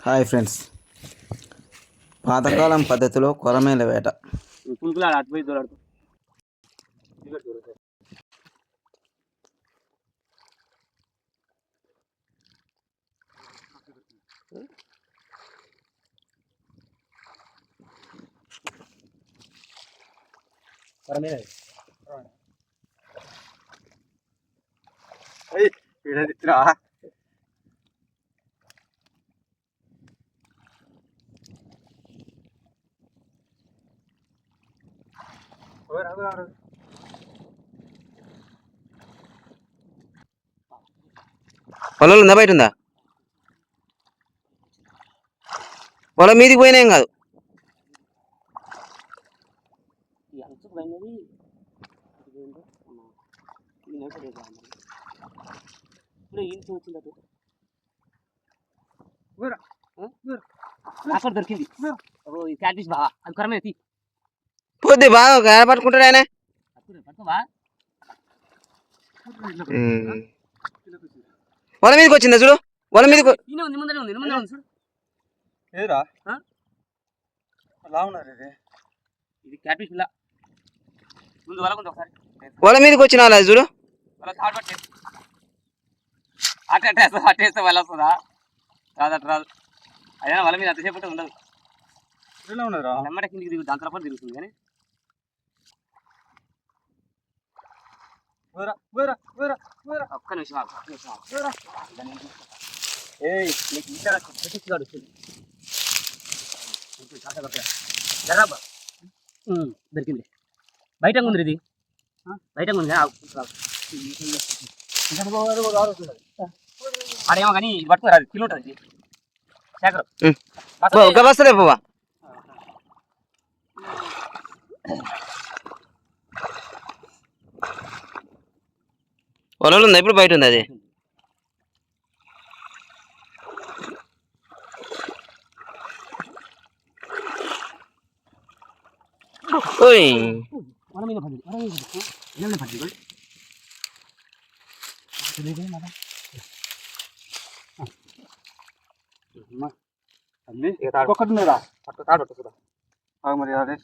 Hi friends, పాతకాలం పద్ధతిలో కొరమేల వేట. పొలంలో ఉందా, బయట ఉందా? పొలం మీదికి పోయినా ఏం కాదు. దొరికింది క్యాట్ఫిష్ బాగా, అది కొరమే తీ పోద్ది బాగా గాయ పట్టుకుంటాడు ఆయన. పొలం మీదకి వచ్చిందా చూడు, పొలం మీదకి. పొలం మీదకి వచ్చిన వాళ్ళ చూడు. అట్టేస్తే వాళ్ళ వస్తుందా? రాదట రాదు. అయినా వాళ్ళ మీద అంతసేపు ఉండదు. నెమ్మట కిందికి దిగు, దాని తర్వాత తిరుగుతుంది. కానీ ఒక్క నిమిషం దొరికింది. బయట ఉంది, ఇది బయట ఉంది. ఆడేమో కానీ ఇది పట్టుకోరాదు, కిలో ఉంటుంది శేఖర్. వస్తలే పోవా. పొలంలో ఉందా ఇప్పుడు, బయట ఉంది అది. ఒకటి తాడు మరి అదే